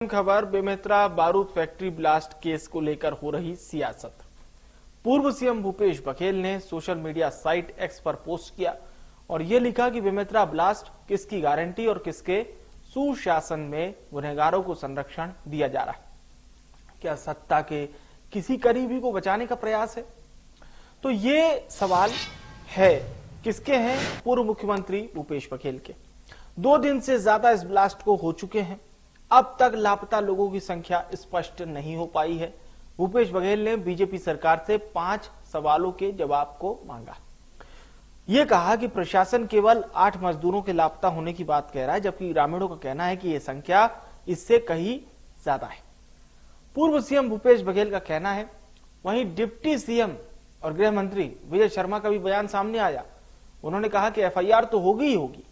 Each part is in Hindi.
खबर बेमेतरा बारूद फैक्ट्री ब्लास्ट केस को लेकर हो रही सियासत। पूर्व सीएम भूपेश बघेल ने सोशल मीडिया साइट एक्स पर पोस्ट किया और ये लिखा कि बेमेतरा ब्लास्ट किसकी गारंटी और किसके सुशासन में गुनहगारों को संरक्षण दिया जा रहा है। क्या सत्ता के किसी करीबी को बचाने का प्रयास है? तो ये सवाल है किसके हैं? पूर्व मुख्यमंत्री भूपेश बघेल के। 2 दिन से ज्यादा इस ब्लास्ट को हो चुके हैं। अब तक लापता लोगों की संख्या स्पष्ट नहीं हो पाई है। भूपेश बघेल ने बीजेपी सरकार से 5 सवालों के जवाब को मांगा। ये कहा कि प्रशासन केवल 8 मजदूरों के लापता होने की बात कह रहा है, जबकि ग्रामीणों का कहना है कि यह संख्या इससे कहीं ज्यादा है। पूर्व सीएम भूपेश बघेल का कहना है। वहीं डिप्टी सीएम और गृह मंत्री विजय शर्मा का भी बयान सामने आया। उन्होंने कहा कि एफआईआर तो होगी ही होगी,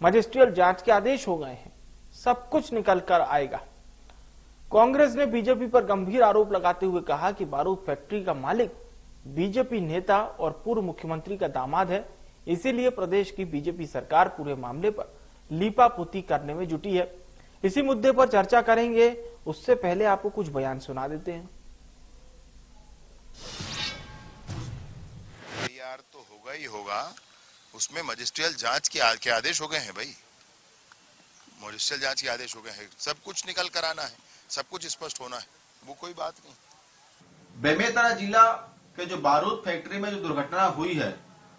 मजिस्ट्रियल जांच के आदेश हो गए हैं, सब कुछ निकल कर आएगा। कांग्रेस ने बीजेपी पर गंभीर आरोप लगाते हुए कहा कि बारूद फैक्ट्री का मालिक बीजेपी नेता और पूर्व मुख्यमंत्री का दामाद है, इसीलिए प्रदेश की बीजेपी सरकार पूरे मामले पर लीपापोती करने में जुटी है। इसी मुद्दे पर चर्चा करेंगे, उससे पहले आपको कुछ बयान सुना देते हैं। एफआईआर तो होगा ही होगा, उसमें मजिस्ट्रियल जांच के आदेश हो गए हैं भाई, मजिस्ट्रियल जांच के आदेश हो गए हैं। सब कुछ निकल कर आना है, सब कुछ स्पष्ट होना है, वो कोई बात नहीं। बेमेतरा जिला के जो बारूद फैक्ट्री में जो दुर्घटना हुई है,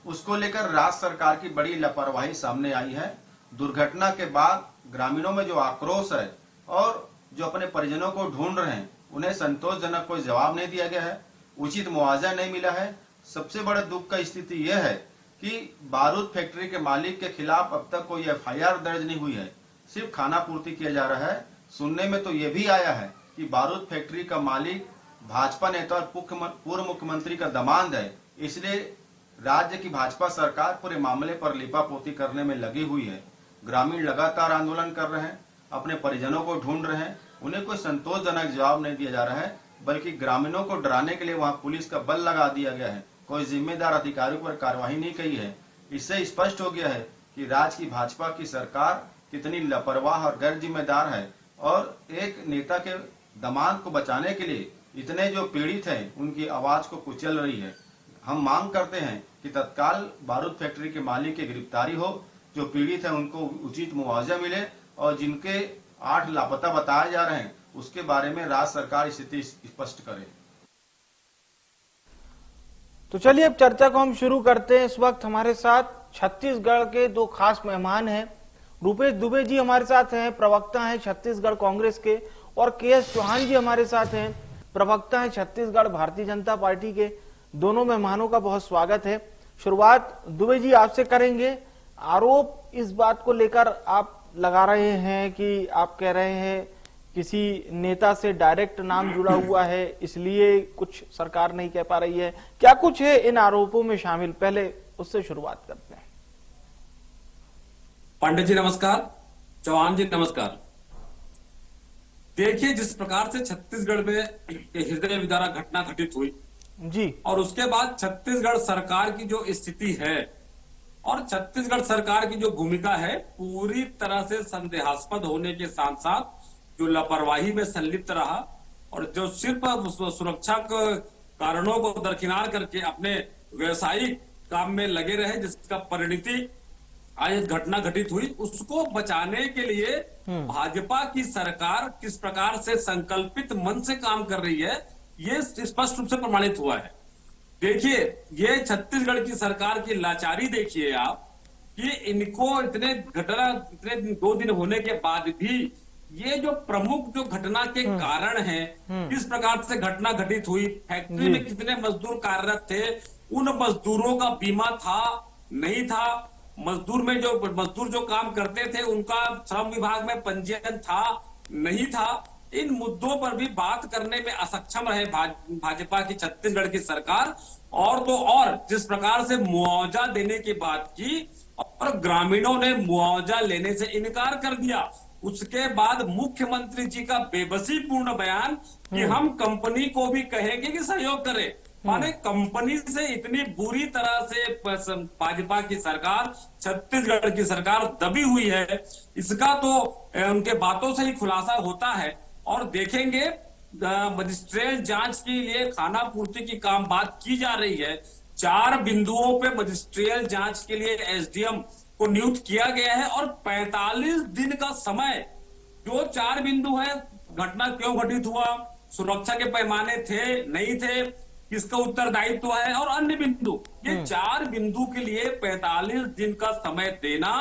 उसको लेकर राज्य सरकार की बड़ी लापरवाही सामने आई है। दुर्घटना के बाद ग्रामीणों में जो आक्रोश है और जो अपने परिजनों को ढूंढ रहे हैं, उन्हें संतोषजनक कोई जवाब नहीं दिया गया है, उचित मुआवजा नहीं मिला है। सबसे बड़े दुख का स्थिति यह है कि बारूद फैक्ट्री के मालिक के खिलाफ अब तक कोई एफआईआर दर्ज नहीं हुई है, सिर्फ खाना पूर्ति किया जा रहा है। सुनने में तो ये भी आया है कि बारूद फैक्ट्री का मालिक भाजपा नेता और पूर्व मुख्यमंत्री का दामाद है, इसलिए राज्य की भाजपा सरकार पूरे मामले पर लीपापोती करने में लगी हुई है। ग्रामीण लगातार आंदोलन कर रहे हैं, अपने परिजनों को ढूंढ रहे हैं, उन्हें कोई संतोषजनक जवाब नहीं दिया जा रहा है, बल्कि ग्रामीणों को डराने के लिए वहां पुलिस का बल लगा दिया गया है। कोई जिम्मेदार अधिकारियों पर कार्रवाई नहीं की है। इससे स्पष्ट हो गया है कि राज्य की भाजपा की सरकार कितनी लापरवाह और गैर जिम्मेदार है और एक नेता के दामाद को बचाने के लिए इतने जो पीड़ित हैं उनकी आवाज को कुचल रही है। हम मांग करते हैं कि तत्काल बारूद फैक्ट्री के मालिक की गिरफ्तारी हो, जो पीड़ित हैं उनको उचित मुआवजा मिले और जिनके 8 लापता बताए जा रहे हैं उसके बारे में राज्य सरकार स्थिति स्पष्ट करे। तो चलिए अब चर्चा को हम शुरू करते हैं। इस वक्त हमारे साथ छत्तीसगढ़ के 2 खास मेहमान हैं। रूपेश दुबे जी हमारे साथ हैं, प्रवक्ता हैं छत्तीसगढ़ कांग्रेस के, और केएस चौहान जी हमारे साथ हैं, प्रवक्ता हैं छत्तीसगढ़ भारतीय जनता पार्टी के। दोनों मेहमानों का बहुत स्वागत है। शुरुआत दुबे जी आपसे करेंगे। आरोप इस बात को लेकर आप लगा रहे हैं कि आप कह रहे हैं किसी नेता से डायरेक्ट नाम जुड़ा हुआ है, इसलिए कुछ सरकार नहीं कह पा रही है। क्या कुछ है इन आरोपों में शामिल? पहले उससे शुरुआत करते हैं। पंडित जी नमस्कार, चौहान जी नमस्कार। देखिए, जिस प्रकार से छत्तीसगढ़ में हृदय विदारक घटना घटित हुई जी, और उसके बाद छत्तीसगढ़ सरकार की जो स्थिति है और छत्तीसगढ़ सरकार की जो भूमिका है, पूरी तरह से संदेहास्पद होने के साथ साथ जो लापरवाही में संलिप्त रहा और जो सिर्फ सुरक्षा कारणों को दरकिनार करके अपने व्यवसायिक काम में लगे रहे, जिसका परिणति आज घटना घटित हुई, उसको बचाने के लिए भाजपा की सरकार किस प्रकार से संकल्पित मन से काम कर रही है, ये स्पष्ट रूप से प्रमाणित हुआ है। देखिए, ये छत्तीसगढ़ की सरकार की लाचारी देखिए आप, कि इनको इतने 2 दिन होने के बाद भी ये जो प्रमुख जो घटना के कारण हैं, किस प्रकार से घटना घटित हुई, फैक्ट्री में कितने मजदूर कार्यरत थे, उन मजदूरों का बीमा था नहीं था, मजदूर जो काम करते थे उनका श्रम विभाग में पंजीयन था नहीं था, इन मुद्दों पर भी बात करने में असक्षम रहे भाजपा की छत्तीसगढ़ की सरकार। और तो और जिस प्रकार से मुआवजा देने की बात की और ग्रामीणों ने मुआवजा लेने से इनकार कर दिया, उसके बाद मुख्यमंत्री जी का बेबसी पूर्ण बयान कि हम कंपनी को भी कहेंगे कि सहयोग करे, माने कंपनी से इतनी बुरी तरह से भाजपा की सरकार, छत्तीसगढ़ की सरकार दबी हुई है, इसका तो उनके बातों से ही खुलासा होता है। और देखेंगे मजिस्ट्रेट जांच के लिए खाना पूर्ति की काम बात की जा रही है। 4 बिंदुओं पे मजिस्ट्रियल जांच के लिए एसडीएम को नियुक्त किया गया है और 45 दिन का समय, जो 4 बिंदु है, घटना क्यों घटित हुआ, सुरक्षा के पैमाने थे नहीं थे, किसका उत्तरदायित्व है, और अन्य बिंदु, ये 4 बिंदु के लिए 45 दिन का समय देना,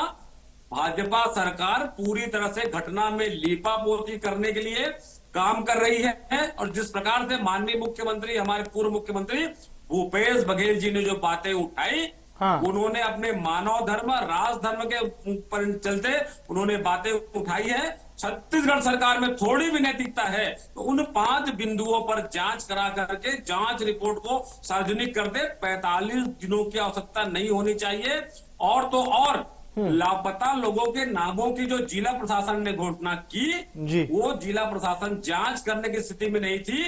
भाजपा सरकार पूरी तरह से घटना में लीपापोती करने के लिए काम कर रही है। और जिस प्रकार से माननीय मुख्यमंत्री, हमारे पूर्व मुख्यमंत्री भूपेश बघेल जी ने जो बातें उठाई, हाँ। उन्होंने अपने मानव धर्म, राजधर्म के ऊपर चलते उन्होंने बातें उठाई है। छत्तीसगढ़ सरकार में थोड़ी भी नैतिकता है तो उन 5 बिंदुओं पर जांच करा करके जांच रिपोर्ट को सार्वजनिक कर दे। 45 दिनों की आवश्यकता नहीं होनी चाहिए। और तो और लापता लोगों के नामों की जो जिला प्रशासन ने घोषणा की, वो जिला प्रशासन जांच करने की स्थिति में नहीं थी।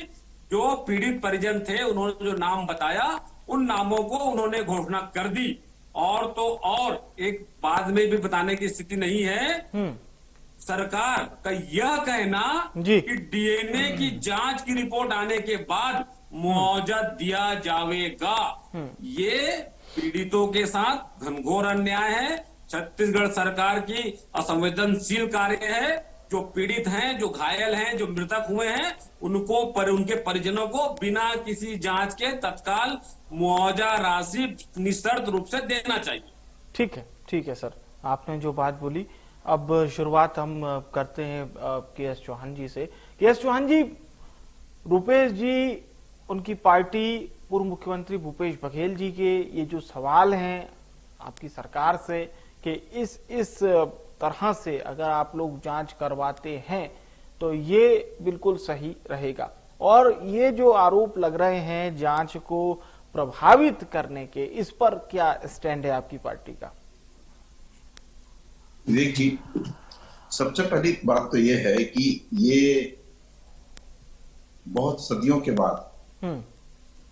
जो पीड़ित परिजन थे, उन्होंने जो नाम बताया, उन नामों को उन्होंने घोषणा कर दी। और तो और एक बाद में भी बताने की स्थिति नहीं है। सरकार का यह कहना कि डीएनए की जांच की रिपोर्ट आने के बाद मुआवजा दिया जाएगा, ये पीड़ितों के साथ घनघोर अन्याय है। छत्तीसगढ़ सरकार की असंवेदनशील कार्य है। जो पीड़ित हैं, जो घायल हैं, जो मृतक हुए हैं, उनको उनके परिजनों को बिना किसी जांच के तत्काल मुआवजा राशि निशर्त रूप से देना चाहिए। ठीक है सर, आपने जो बात बोली। अब शुरुआत हम करते हैं के.एस. चौहान जी से। के.एस. चौहान जी, रुपेश जी, उनकी पार्टी, पूर्व मुख्यमंत्री भूपेश बघेल जी के ये जो सवाल हैं आपकी सरकार से कि इस तरह से अगर आप लोग जांच करवाते हैं तो ये बिल्कुल सही रहेगा, और ये जो आरोप लग रहे हैं जांच को प्रभावित करने के, इस पर क्या स्टैंड है आपकी पार्टी का? विवेक जी, सबसे पहली बात तो ये है कि ये बहुत सदियों के बाद,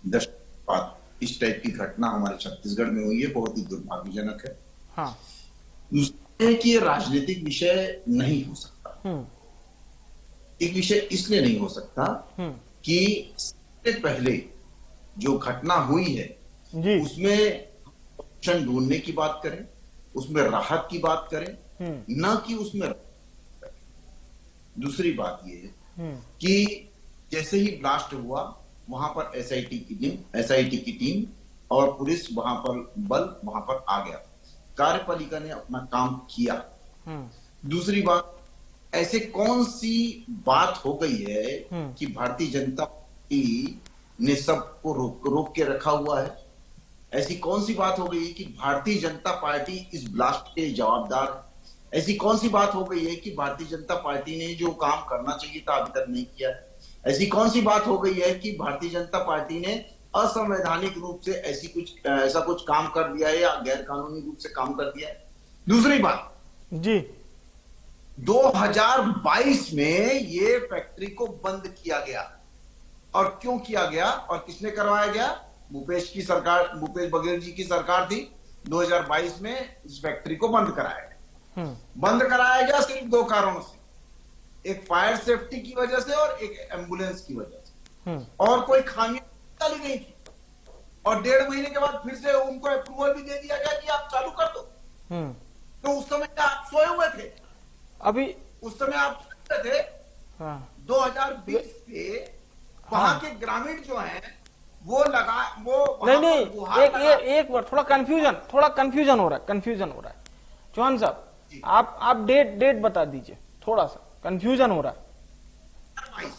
दशकों बाद इस टाइप की घटना हमारे छत्तीसगढ़ में हुई है, बहुत ही दुर्भाग्यजनक है। हाँ। दूसरा है कि ये राजनीतिक विषय नहीं हो सकता। एक विषय इसलिए नहीं हो सकता कि सबसे पहले जो घटना हुई है उसमें ढूंढने की बात करें, उसमें राहत की बात करें, न कि उसमें। दूसरी बात यह है कि जैसे ही ब्लास्ट हुआ, वहां पर एसआईटी की टीम और पुलिस वहां पर आ गया, कार्यपालिका ने अपना काम किया। दूसरी बात, ऐसे कौन सी बात हो गई है कि भारतीय जनता पार्टी ने सबको रोक के रखा हुआ है? ऐसी कौन सी बात हो गई कि भारतीय जनता पार्टी इस ब्लास्ट के जवाबदार? ऐसी कौन सी बात हो गई है कि भारतीय जनता पार्टी ने जो काम करना चाहिए था अभी तक नहीं किया है? ऐसी कौन सी बात हो गई है कि भारतीय जनता पार्टी ने असंवैधानिक रूप से ऐसा कुछ काम कर दिया है या गैर कानूनी रूप से काम कर दिया है? दूसरी बात जी, 2022 में ये फैक्ट्री को बंद किया गया, और क्यों किया गया और किसने करवाया गया? भूपेश बघेल जी की सरकार थी। 2022 में इस फैक्ट्री को बंद कराया गया। बंद कराया गया सिर्फ 2 कारणों से, एक फायर सेफ्टी की वजह से और एक एम्बुलेंस की वजह से, और कोई खामियां डाली गई थी। और 1.5 महीने के बाद फिर से उनको अप्रूवल भी दे दिया गया कि आप चालू कर दो। तो उस समय आप सोए हुए थे? अभी उस समय आप सोए थे? 2020 से वहां के ग्रामीण जो हैं वो नहीं, एक बार थोड़ा कंफ्यूजन हो रहा है। चौहान साहब, आप डेट बता दीजिए, थोड़ा सा कंफ्यूजन हो रहा है।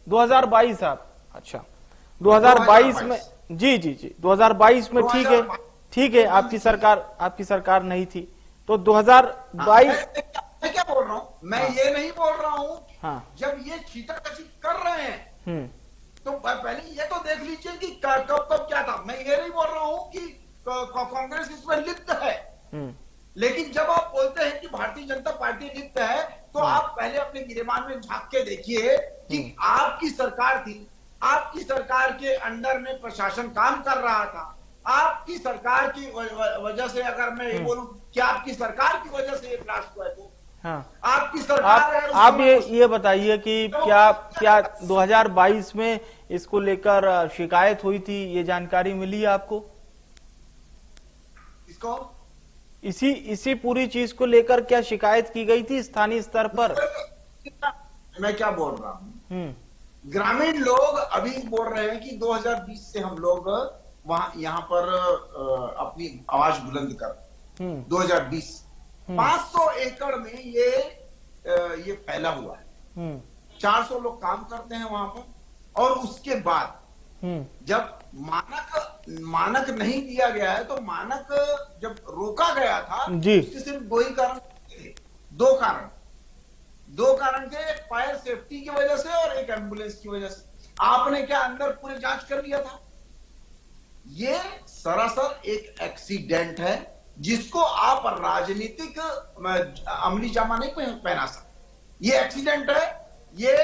2022 आप, अच्छा 2022 में, जी 2022 में, ठीक है, आपकी सरकार नहीं थी तो 2022। मैं क्या बोल रहा हूँ, मैं ये नहीं बोल रहा हूँ जब ये छींटाकशी कर रहे हैं तो पहले ये तो देख लीजिए कि कब क्या था। मैं ये नहीं बोल रहा हूँ कि कांग्रेस इसमें लिप्त है, लेकिन जब आप बोलते हैं कि भारतीय जनता पार्टी लिप्त है तो आप पहले अपने गिरेबान में झांक के देखिए कि आपकी सरकार थी आपकी सरकार के अंडर में प्रशासन काम कर रहा था। आपकी सरकार की वजह से, अगर मैं ये बोलूं कि आपकी सरकार की वजह से ये ब्लास्ट हुआ है, तो हाँ, आपकी सरकार है, आप ये बताइए कि क्या 2022 में इसको लेकर शिकायत हुई थी, ये जानकारी मिली है आपको? इसको इसी पूरी चीज को लेकर क्या शिकायत की गई थी स्थानीय स्तर पर? मैं क्या बोल रहा हूँ, ग्रामीण लोग अभी बोल रहे हैं कि 2020 से हम लोग वहां यहाँ पर अपनी आवाज बुलंद कर 2020 500 एकड़ में ये फैला हुआ है। 400 लोग काम करते हैं वहां पर, और उसके बाद जब मानक नहीं दिया गया है, तो मानक जब रोका गया था, उसके सिर्फ दो ही कारण थे, दो कारण थे, एक फायर सेफ्टी की वजह से और एक एम्बुलेंस की वजह से। आपने क्या अंदर पूरी जांच कर लिया था? ये सरासर एक एक्सीडेंट है जिसको आप राजनीतिक अमली जामा नहीं पहना सकते। ये एक्सीडेंट है, ये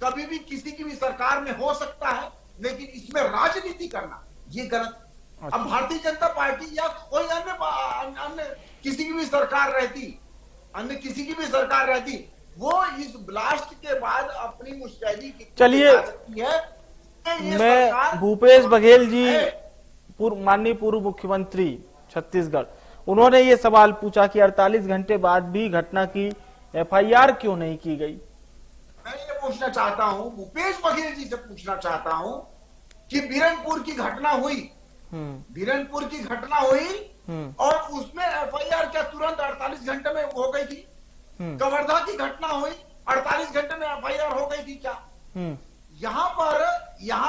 कभी भी किसी की भी सरकार में हो सकता है, लेकिन इसमें राजनीति करना ये गलत। अब भारतीय जनता पार्टी या कोई अन्य किसी की भी सरकार रहती, वो इस ब्लास्ट के बाद अपनी मुस्तैदी की चलिए, मैं भूपेश बघेल जी, माननीय पूर्व मुख्यमंत्री छत्तीसगढ़, उन्होंने ये सवाल पूछा कि 48 घंटे बाद भी घटना की एफआईआर क्यों नहीं की गई। मैं ये पूछना चाहता हूं, भूपेश बघेल जी से पूछना चाहता हूं कि बीरनपुर की घटना हुई और उसमें एफआईआर क्या तुरंत 48 घंटे में हो गई थी? कवर्धा की घटना हुई, 48 घंटे में एफआईआर हो गई थी क्या? यहाँ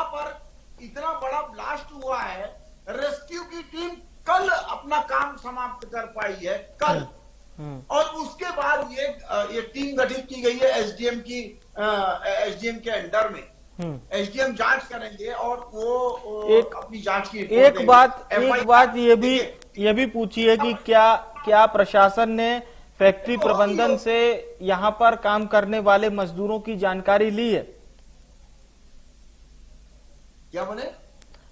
पर इतना बड़ा ब्लास्ट हुआ है, रेस्क्यू की टीम कल अपना काम समाप्त कर पाई है, कल। और उसके बाद ये टीम गठित की गई है एसडीएम के अंडर में। एसडीएम जांच करेंगे और वो अपनी जांच की एक बात ये भी पूछिए कि क्या प्रशासन ने फैक्ट्री प्रबंधन से यहाँ पर काम करने वाले मजदूरों की जानकारी ली है? क्या बोले?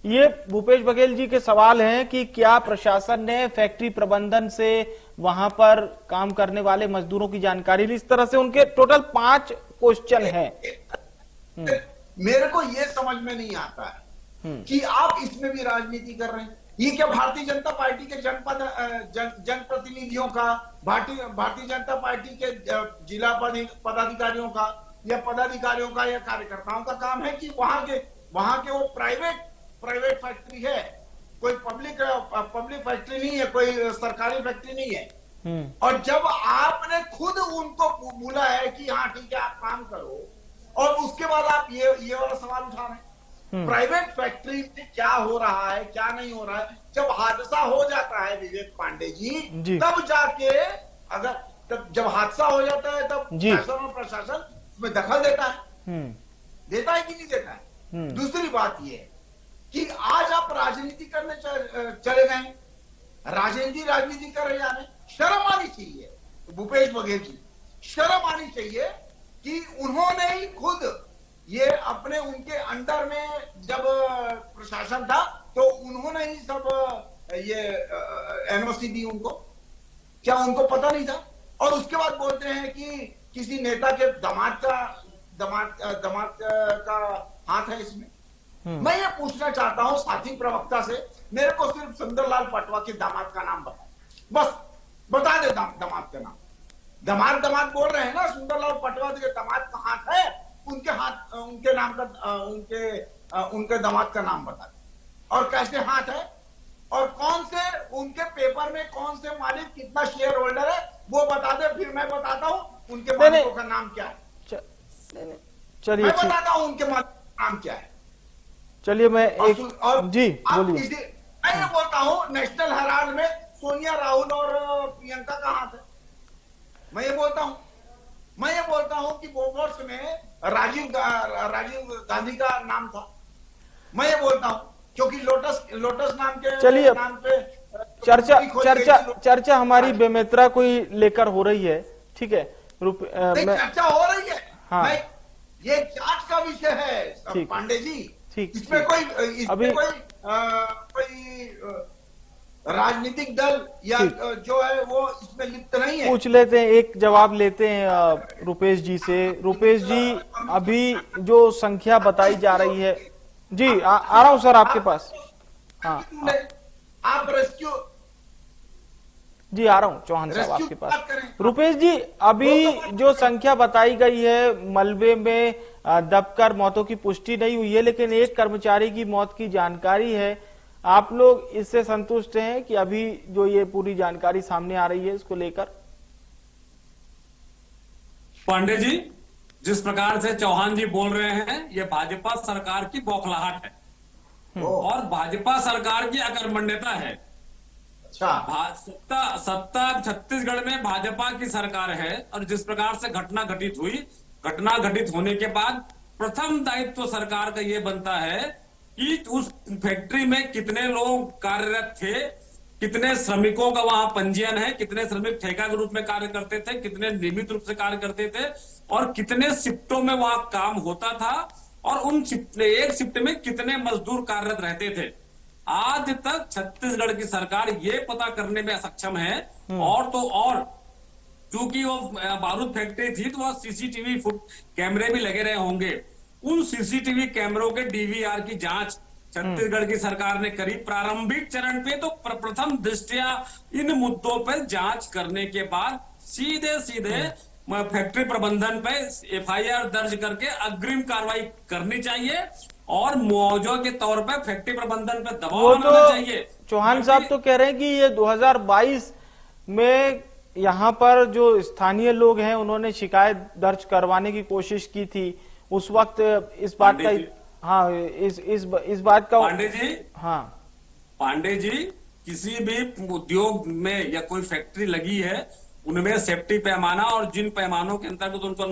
ये भूपेश बघेल जी के सवाल हैं कि क्या प्रशासन ने फैक्ट्री प्रबंधन से वहां पर काम करने वाले मजदूरों की जानकारी ली? इस तरह से उनके टोटल 5 क्वेश्चन हैं। मेरे को ये समझ में नहीं आता है कि आप इसमें भी राजनीति कर रहे हैं। ये क्या भारतीय जनता पार्टी के जनप्रतिनिधियों का, भारतीय जनता पार्टी के जिला पदाधिकारियों का या कार्यकर्ताओं का काम है कि वहां के वो प्राइवेट फैक्ट्री है, कोई पब्लिक फैक्ट्री नहीं है, कोई सरकारी फैक्ट्री नहीं है। और जब आपने खुद उनको बोला है कि हाँ ठीक है आप काम करो, और उसके बाद आप ये वाला सवाल उठा रहे हैं प्राइवेट फैक्ट्री में क्या हो रहा है, क्या नहीं हो रहा है। जब हादसा हो जाता है विवेक पांडे जी, तब जाके जब हादसा हो जाता है तब प्रशासन उसमें दखल देता है कि नहीं देता है। दूसरी बात ये है कि आज आप राजनीति करने चले गए, राजनीति कर रहे हैं। शर्म आनी चाहिए भूपेश बघेल जी, शर्म आनी चाहिए कि उन्होंने ही खुद ये अपने उनके अंडर में जब प्रशासन था तो उन्होंने ही सब ये एनओसी दी उनको, क्या उनको पता नहीं था? और उसके बाद बोलते हैं कि किसी नेता के दामाद का हाथ है इसमें। मैं ये पूछना चाहता हूं साथी प्रवक्ता से, मेरे को सिर्फ सुंदरलाल पटवा के दामाद का नाम बस बता दे। दामाद का नाम, दामाद बोल रहे हैं ना, सुंदरलाल पटवा के दामाद का हाथ है, उनके नाम का उनके दामाद का नाम बता दे, और कैसे हाथ है, और कौन से उनके पेपर में कौन से मालिक कितना शेयर होल्डर है वो बता दे, फिर मैं बताता हूं उनके मालिकों का नाम क्या है। चलिए, मैं बताता हूं उनके मालिक का नाम क्या है। चलिए, मैं जी बोलिए। मैं ये बोलता हूं नेशनल हेराल्ड में सोनिया राहुल और प्रियंका का हाथ है। मैं ये बोलता हूं कि बोगोर्स में राजीव गांधी का नाम था। मैं ये बोलता हूं क्योंकि लोटस नाम के नाम पे चर्चा हमारी बेमेतरा को ही लेकर हो रही है, ठीक है? चर्चा हो रही है। हाँ। ये जांच का विषय है ठीक। पांडे जी। ठीक, इसमें ठीक। कोई राजनीतिक दल या ठीक। जो है वो इसमें लिप्त नहीं है। पूछ लेते हैं, एक जवाब लेते हैं रुपेश जी से। रुपेश जी, अभी जो संख्या बताई जा रही है, जी आ रहा हूं सर आपके पास। हाँ, आप रेस्क्यू जी आ रहा हूं चौहान साहब रेस्क्यू आपके बात पास। करें। रुपेश जी, अभी जो संख्या बताई गई है, मलबे में दबकर मौतों की पुष्टि नहीं हुई है, लेकिन एक कर्मचारी की मौत की जानकारी है। आप लोग इससे संतुष्ट हैं कि अभी जो ये पूरी जानकारी सामने आ रही है इसको लेकर? पांडे जी, जिस प्रकार से चौहान जी बोल रहे हैं, ये भाजपा सरकार की बौखलाहट है और भाजपा सरकार की अकर्मण्यता है। अच्छा, सत्ता छत्तीसगढ़ में भाजपा की सरकार है और जिस प्रकार से घटना घटित हुई, घटना घटित होने के बाद प्रथम दायित्व सरकार का ये बनता है कि उस फैक्ट्री में कितने लोग कार्यरत थे, कितने श्रमिकों का वहां पंजीयन है, कितने श्रमिक ठेका के रूप में कार्य करते थे, कितने नियमित रूप से कार्य करते थे और कितने शिफ्टों में वहां काम होता था और उन एक शिफ्ट में कितने मजदूर कार्यरत रहते थे। आज तक छत्तीसगढ़ की सरकार ये पता करने में सक्षम है। और तो और क्योंकि वो बारूद फैक्ट्री थी तो वह सीसीटीवी कैमरे भी लगे रहे होंगे। उन सीसीटीवी कैमरों के डीवीआर की जांच छत्तीसगढ़ की सरकार ने करी प्रारंभिक चरण पे। तो प्रथम दृष्टया इन मुद्दों पर जांच करने के बाद सीधे सीधे फैक्ट्री प्रबंधन पे एफआईआर दर्ज करके अग्रिम कार्रवाई करनी चाहिए और मुआवजा के तौर पर फैक्ट्री प्रबंधन पे दबाव बनाना चाहिए। चौहान साहब तो कह रहे हैं कि ये 2022 में यहाँ पर जो स्थानीय लोग हैं उन्होंने शिकायत दर्ज करवाने की कोशिश की थी। उस वक्त इस बात का, हाँ इस बात का, पांडे जी, हाँ पांडे जी, किसी भी उद्योग में या कोई फैक्ट्री लगी है उनमें सेफ्टी पैमाना और जिन पैमानों के अंतर्गत उनको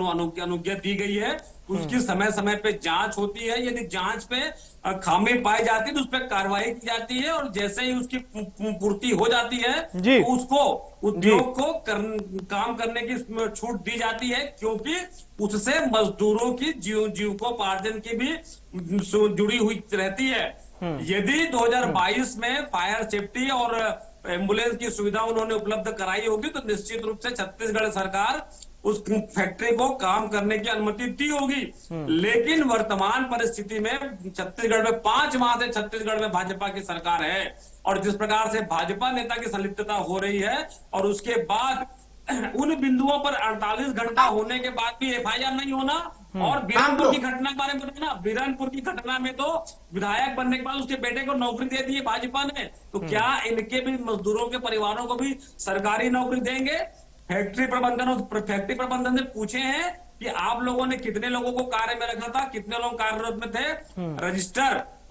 अनुज्ञा दी गई है उसकी समय समय पे जांच होती है। यदि जांच पे खामी पाई जाती है तो उस पर कार्रवाई की जाती है और जैसे ही उसकी पूर्ति हो जाती है तो उसको उद्योग को काम करने की छूट दी जाती है, क्योंकि उससे मजदूरों की जीविकोपार्जन की भी जुड़ी हुई रहती है। यदि 2022 में फायर सेफ्टी और एम्बुलेंस की सुविधा उन्होंने उपलब्ध कराई होगी तो निश्चित रूप से छत्तीसगढ़ सरकार उस फैक्ट्री को काम करने की अनुमति दी होगी। लेकिन वर्तमान परिस्थिति में छत्तीसगढ़ में 5 माह से छत्तीसगढ़ में भाजपा की सरकार है और जिस प्रकार से भाजपा नेता की संलिप्तता हो रही है और उसके बाद उन बिंदुओं पर 48 घंटा होने के बाद भी एफआईआर नहीं होना और बिरनपुर की घटना के बारे में बताना। बिरनपुर की घटना में तो विधायक बनने के बाद उसके बेटे को नौकरी दे दी है भाजपा ने, तो क्या इनके भी मजदूरों के परिवारों को भी सरकारी नौकरी देंगे? फैक्ट्री प्रबंधन से पूछे हैं कि आप लोगों ने कितने लोगों को कार्य में रखा था, कितने लोग कार्यरत में थे?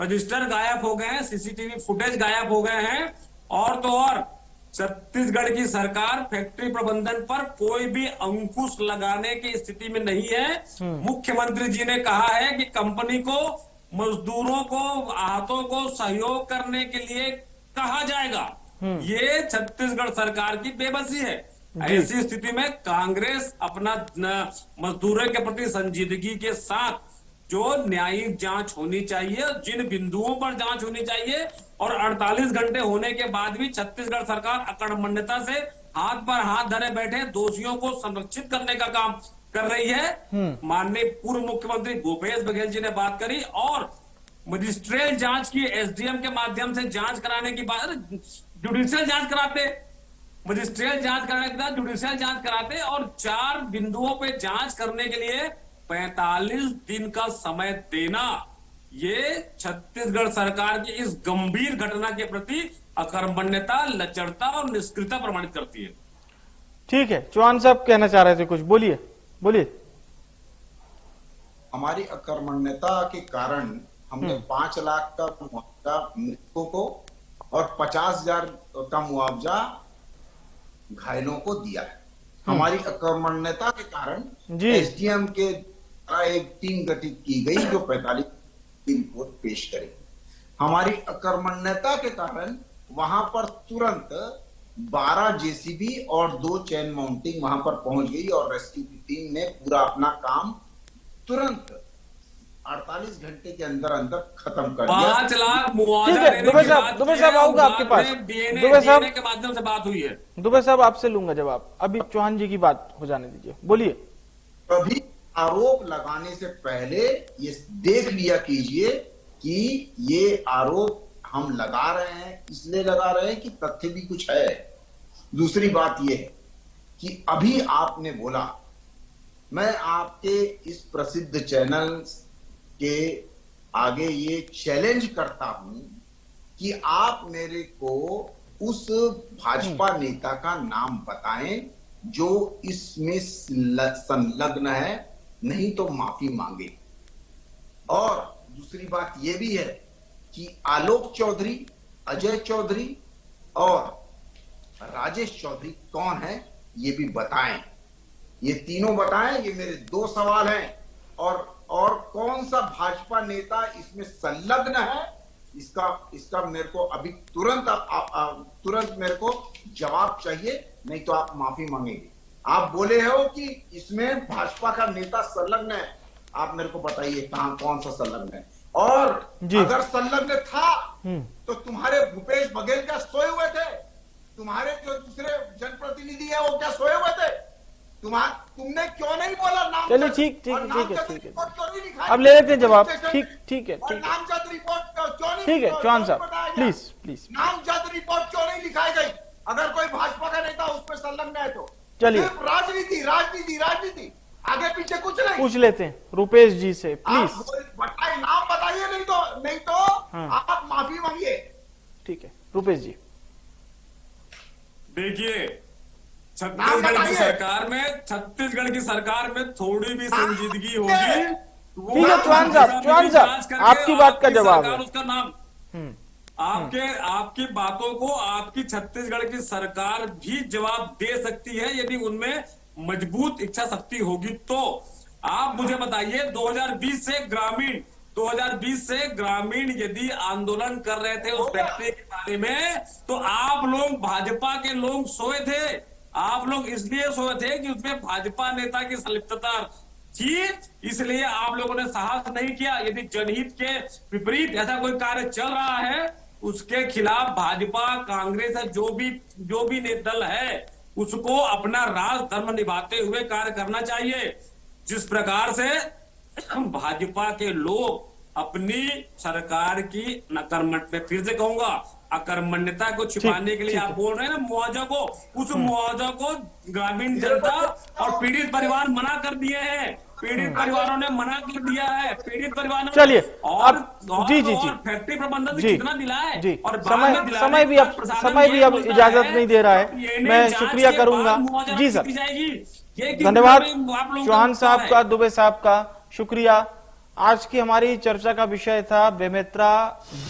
रजिस्टर गायब हो गए हैं, सीसीटीवी फुटेज गायब हो गए हैं और तो और छत्तीसगढ़ की सरकार फैक्ट्री प्रबंधन पर कोई भी अंकुश लगाने की स्थिति में नहीं है। मुख्यमंत्री जी ने कहा है कि कंपनी को मजदूरों को, आहतों को सहयोग करने के लिए कहा जाएगा। ये छत्तीसगढ़ सरकार की बेबसी है। ऐसी स्थिति में कांग्रेस अपना मजदूरों के प्रति संजीदगी के साथ जो न्यायिक जांच होनी चाहिए, जिन बिंदुओं पर जांच होनी चाहिए और 48 घंटे होने के बाद भी छत्तीसगढ़ सरकार अकर्मण्यता से हाथ पर हाथ धरे बैठे दोषियों को संरक्षित करने का काम कर रही है। माननीय पूर्व मुख्यमंत्री भूपेश बघेल जी ने बात करी और मजिस्ट्रियल जांच की, एसडीएम के माध्यम से जांच कराने की बात, जुडिशियल जांच कराते, मजिस्ट्रियल जांच कराने के बाद जुडिशियल जांच कराते और 4 बिंदुओं पे जांच करने के लिए 45 दिन का समय देना, ये छत्तीसगढ़ सरकार की इस गंभीर घटना के प्रति अकर्मण्यता, लचरता और निष्क्रियता प्रमाणित करती है। ठीक है, चौहान साहब कहना चाह रहे थे कुछ, बोलिए बोलिए। हमारी अकर्मण्यता के कारण हमने 5 लाख का मुआवजा मृतकों को और 50,000 का मुआवजा घायलों को दिया है। हमारी अकर्मण्यता के कारण एसडीएम के एक टीम गठित की गई जो 45 की रिपोर्ट पेश करेगी। हमारी अकर्मण्यता के कारण वहां पर तुरंत 12 जेसीबी और 2 चेन माउंटिंग वहां पर पहुंच गई और रेस्क्यू की टीम ने पूरा अपना काम तुरंत 48 घंटे के अंदर अंदर खत्म कर दिया। 5 लाख मुआवजा ठीक है, देने दुबे की साहब, बात दुबे की साहब है, आऊंगा आपके पास। डीएनए दुबे साहब के माध्यम से बात हुई है। दुबे साहब आपसे लूंगा जवाब, अभी चौहान जी की बात हो जाने दीजिए, बोलिए। कभी आरोप लगाने से पहले ये देख लिया कीजिए कि ये आरोप हम लगा रहे हैं, इसलिए लगा रहे हैं कि तथ्य भी कुछ है। दूसरी बात यह है कि अभी आपने बोला, मैं आपके इस प्रसिद्ध चैनल के आगे ये चैलेंज करता हूं कि आप मेरे को उस भाजपा नेता का नाम बताएं जो इसमें संलग्न है, नहीं तो माफी मांगे। और दूसरी बात यह भी है कि आलोक चौधरी, अजय चौधरी और राजेश चौधरी कौन है ये भी बताएं। ये तीनों बताएं, ये मेरे 2 सवाल हैं। और कौन सा भाजपा नेता इसमें संलग्न है, इसका मेरे को अभी तुरंत मेरे को जवाब चाहिए, नहीं तो आप माफी मांगेंगे। आप बोले हो कि इसमें भाजपा का नेता संलग्न है, आप मेरे को बताइए कहां, कौन सा संलग्न है। और अगर संलग्न था तो तुम्हारे भूपेश बघेल क्या सोए हुए थे? तुम्हारे जो दूसरे जनप्रतिनिधि है वो क्या सोए हुए थे? तुमने क्यों नहीं बोला नाम? चलिए ठीक है, अब ले लेते हैं जवाब। ठीक है नामजद रिपोर्ट क्यों नहीं? ठीक है चौहान साहब, प्लीज नामजद रिपोर्ट क्यों नहीं दिखाई गई? अगर कोई भाजपा का नेता उसमें संलग्न है तो चलिए, सिर्फ राजनीति, आगे पीछे कुछ नहीं। पूछ लेते हैं रुपेश जी से, प्लीज बताइए, नाम बताइए, नहीं तो आप माफी मांगिए। ठीक है रुपेश जी। देखिए, छत्तीसगढ़ की सरकार में थोड़ी भी संजीदगी होगी। ठीक है चौहान साहब, आपकी बात का जवाब है। उसका नाम आपकी बातों को आपकी छत्तीसगढ़ की सरकार भी जवाब दे सकती है यदि उनमें मजबूत इच्छा शक्ति होगी तो। आप मुझे बताइए 2020 से ग्रामीण यदि आंदोलन कर रहे थे उस फैक्ट्री के बारे में, तो आप लोग भाजपा के लोग सोए थे। आप लोग इसलिए सोए थे कि उसमें भाजपा नेता की संलिप्तता थी, इसलिए आप लोगों ने साहस नहीं किया। यदि जनहित के विपरीत ऐसा कोई कार्य चल रहा है, उसके खिलाफ भाजपा, कांग्रेस, जो भी दल है, उसको अपना राज धर्म निभाते हुए कार्य करना चाहिए। जिस प्रकार से भाजपा के लोग अपनी सरकार की नकर्मण्यता, फिर से कहूंगा, अकर्मण्यता को छिपाने के लिए आप बोल रहे हैं ना मुआवजा को, उस मुआवजा को ग्रामीण जनता और पीड़ित परिवार मना कर दिए हैं। पीड़ित परिवारों ने मना कर दिया है। पीड़ित परिवारों चलिए और जी फैक्ट्री प्रबंधन ने कितना दिलाया है और समय भी अब इजाजत नहीं दे रहा है। मैं शुक्रिया करूंगा जी सर, धन्यवाद चौहान साहब का, दुबे साहब का शुक्रिया। आज की हमारी चर्चा का विषय था बेमेतरा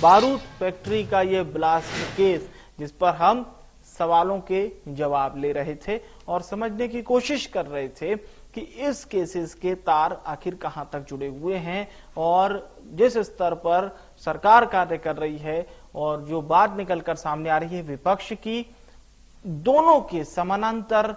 बारूद फैक्ट्री का ये ब्लास्ट केस, जिस पर हम सवालों के जवाब ले रहे थे और समझने की कोशिश कर रहे थे कि इस केसेस के तार आखिर कहां तक जुड़े हुए हैं और जिस स्तर पर सरकार कार्य कर रही है और जो बात निकलकर सामने आ रही है विपक्ष की, दोनों के समानांतर